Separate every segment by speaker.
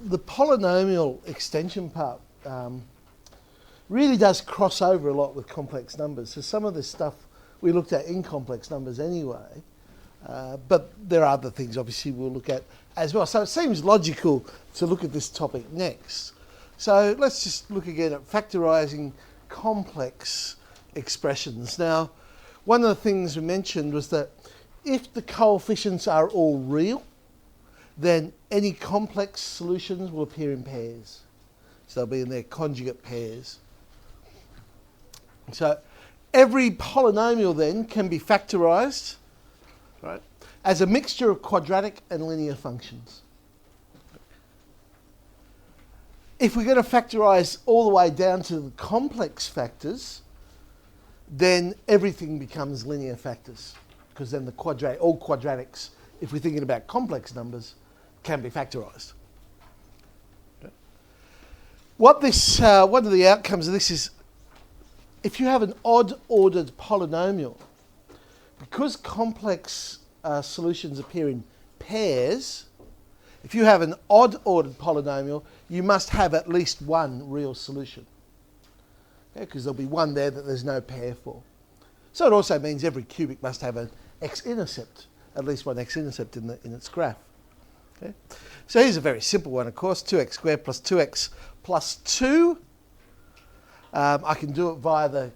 Speaker 1: the polynomial extension part really does cross over a lot with complex numbers. So some of this stuff we looked at in complex numbers anyway, but there are other things obviously we'll look at as well. So it seems logical to look at this topic next. So let's just look again at factorising complex expressions. Now, one of the things we mentioned was that if the coefficients are all real, then any complex solutions will appear in pairs. So they'll be in their conjugate pairs. So every polynomial then can be factorised, right, as a mixture of quadratic and linear functions. If we're going to factorise all the way down to the complex factors, then everything becomes linear factors, because then all quadratics, if we're thinking about complex numbers, can be factorised. Okay. One of the outcomes of this is, if you have an odd-ordered polynomial, because complex solutions appear in pairs, if you have an odd-ordered polynomial, you must have at least one real solution. Because there'll be one there that there's no pair for. So it also means every cubic must have an x-intercept, at least one x-intercept in its graph. Okay? So here's a very simple one, of course, 2x squared plus 2x plus 2. I can do it via the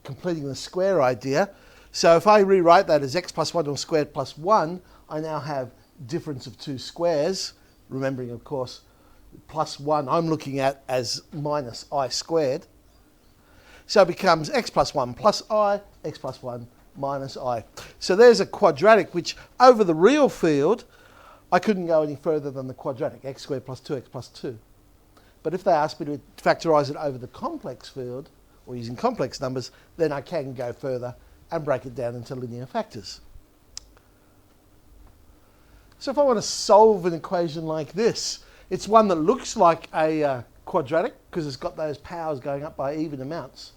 Speaker 1: completing the square idea. So if I rewrite that as x plus 1 all squared plus 1, I now have difference of two squares, remembering, of course, plus 1 I'm looking at as minus I squared. So it becomes x plus 1 plus I, x plus 1 minus I. So there's a quadratic which, over the real field, I couldn't go any further than the quadratic, x squared plus 2x plus 2. But if they ask me to factorise it over the complex field, or using complex numbers, then I can go further and break it down into linear factors. So if I want to solve an equation like this, it's one that looks like a quadratic because it's got those powers going up by even amounts.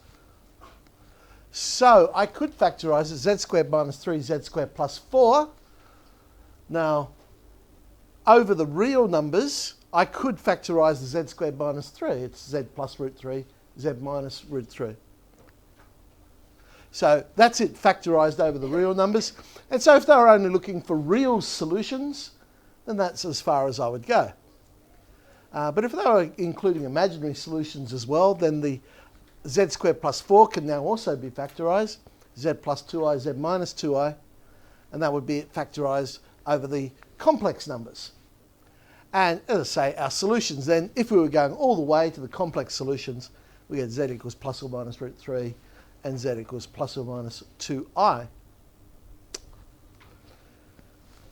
Speaker 1: So I could factorise it z squared minus 3z squared plus 4. Now, over the real numbers, I could factorise the z squared minus 3. It's z plus root 3, z minus root 3. So that's it factorised over the real numbers. And so if they were only looking for real solutions, then that's as far as I would go. But if they were including imaginary solutions as well, then the z squared plus 4 can now also be factorised. Z plus 2i, z minus 2i. And that would be factorised over the complex numbers. And as I say, our solutions then, if we were going all the way to the complex solutions, we get z equals plus or minus root 3 and z equals plus or minus 2i.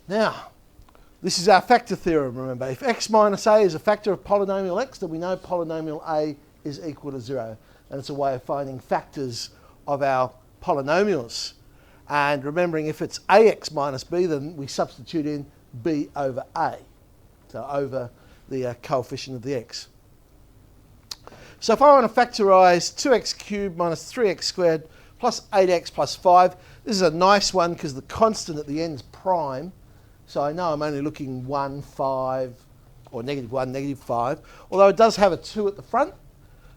Speaker 1: Now, this is our factor theorem, remember. If x minus a is a factor of polynomial x, then we know polynomial a is equal to 0. And it's a way of finding factors of our polynomials. And remembering if it's ax minus b, then we substitute in b over a. So over the coefficient of the x. So if I want to factorise 2x cubed minus 3x squared plus 8x plus 5, this is a nice one because the constant at the end is prime. So I know I'm only looking 1, 5, or negative 1, negative 5. Although it does have a 2 at the front.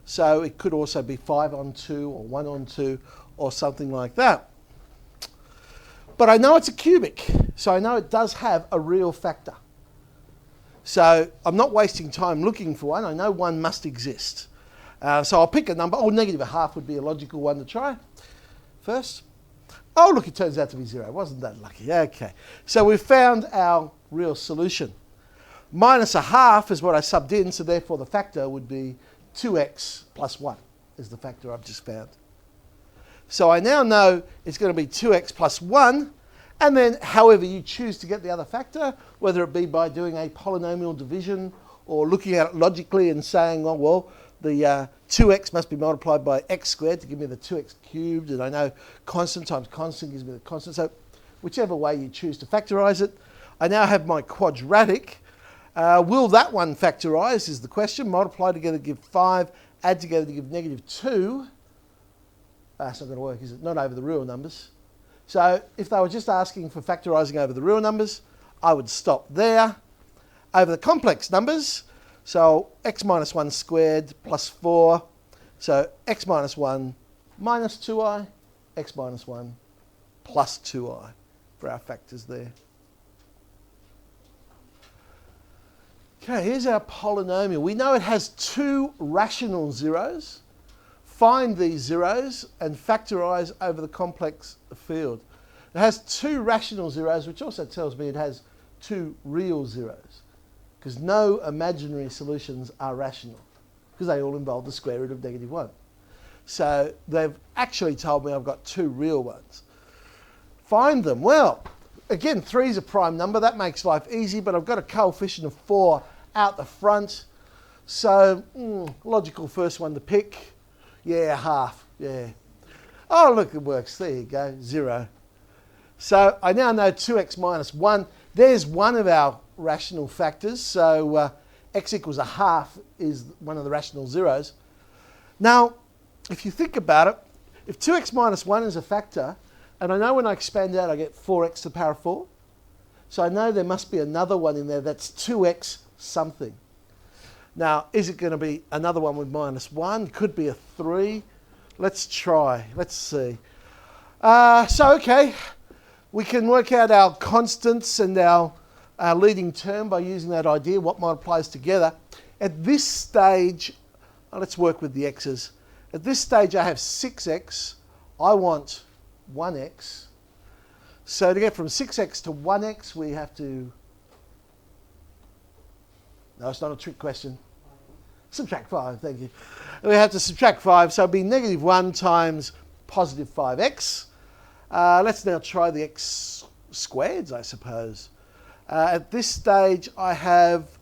Speaker 1: So it could also be 5 on 2 or 1 on 2 or something like that. But I know it's a cubic. So I know it does have a real factor. So I'm not wasting time looking for one. I know one must exist. So I'll pick a number. Oh, negative a half would be a logical one to try first. Oh, look, it turns out to be 0. Wasn't that lucky? Okay. So we've found our real solution. Minus a half is what I subbed in, so therefore the factor would be 2x plus 1 is the factor I've just found. So I now know it's going to be 2x plus 1, and then however you choose to get the other factor, whether it be by doing a polynomial division or looking at it logically and saying, oh, well, the 2x must be multiplied by x squared to give me the 2x cubed, and I know constant times constant gives me the constant. So whichever way you choose to factorise it, I now have my quadratic. Will that one factorise is the question. Multiply together to give 5, add together to give negative 2. That's not going to work, is it? Not over the real numbers. So if they were just asking for factorising over the real numbers, I would stop there. Over the complex numbers, So x minus 1 squared plus 4. So x minus 1 minus 2i, x minus 1 plus 2i for our factors there. Okay, here's our polynomial. We know it has two rational zeros. Find these zeros and factorise over the complex field. It has two rational zeros, which also tells me it has two real zeros, because no imaginary solutions are rational, because they all involve the square root of -1. So they've actually told me I've got two real ones. Find them. Well, again, 3 is a prime number. That makes life easy, but I've got a coefficient of 4 out the front. So, logical first one to pick. Yeah, half. Yeah. Oh, look, it works. There you go. 0. So I now know 2x minus 1. There's one of our rational factors. So x equals a half is one of the rational zeros. Now, if you think about it, if 2x minus 1 is a factor, and I know when I expand out I get 4x to the power of 4, so I know there must be another one in there that's 2x something. Now, is it going to be another one with minus 1? Could be a 3. Let's try. Let's see. Okay, we can work out our constants and our leading term by using that idea, what multiplies together. At this stage, let's work with the x's. At this stage, I have 6x. I want 1x. So to get from 6x to 1x, we have to... No, it's not a trick question. Subtract 5, thank you. We have to subtract 5, so it'll be -1 times positive 5x. Let's now try the x squareds, I suppose. At this stage, I have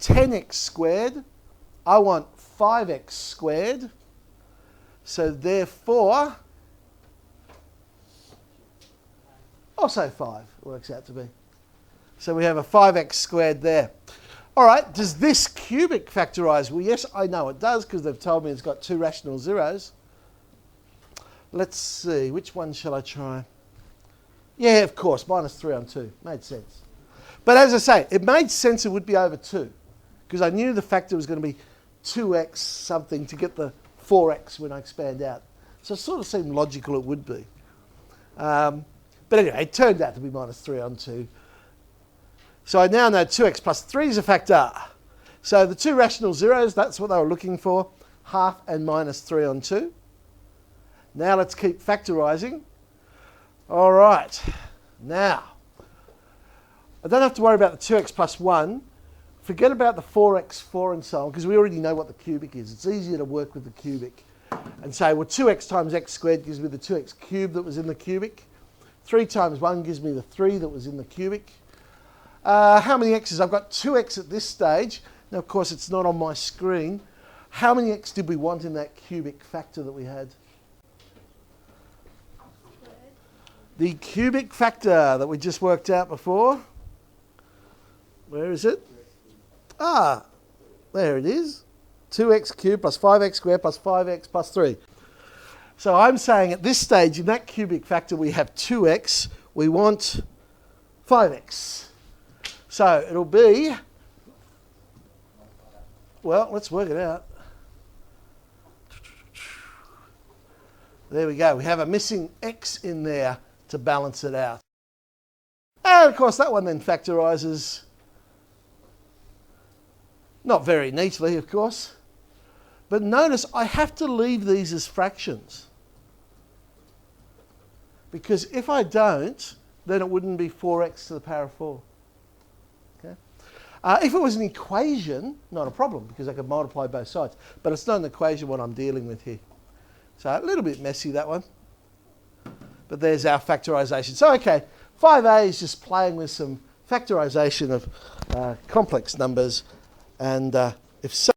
Speaker 1: 10x squared. I want 5x squared. So therefore, I'll say 5, it works out to be. So we have a 5x squared there. All right, does this cubic factorise? Well, yes, I know it does, because they've told me it's got two rational zeros. Let's see, which one shall I try? Yeah, of course, minus 3 on 2. Made sense. But as I say, it made sense it would be over 2, because I knew the factor was going to be 2x something to get the 4x when I expand out. So it sort of seemed logical it would be. But anyway, it turned out to be minus 3 on 2. So I now know 2x plus 3 is a factor. So the two rational zeros, that's what they were looking for, half and minus 3 on 2. Now let's keep factorising. All right, now, I don't have to worry about the 2x plus 1. Forget about the 4x, 4 and so on, because we already know what the cubic is. It's easier to work with the cubic and say, well, 2x times x squared gives me the 2x cubed that was in the cubic. 3 times 1 gives me the 3 that was in the cubic. How many x's? I've got 2x at this stage. Now, of course, it's not on my screen. How many x did we want in that cubic factor that we had? The cubic factor that we just worked out before. Where is it? Ah, there it is. 2x cubed plus 5x squared plus 5x plus 3. So I'm saying at this stage, in that cubic factor, we have 2x. We want 5x. So it'll be, well, let's work it out. There we go. We have a missing x in there to balance it out. And of course, that one then factorises, not very neatly, of course. But notice I have to leave these as fractions, because if I don't, then it wouldn't be 4x to the power of 4. If it was an equation, not a problem, because I could multiply both sides. But it's not an equation what I'm dealing with here. So a little bit messy, that one. But there's our factorisation. So, okay, 5a is just playing with some factorisation of complex numbers. And if so,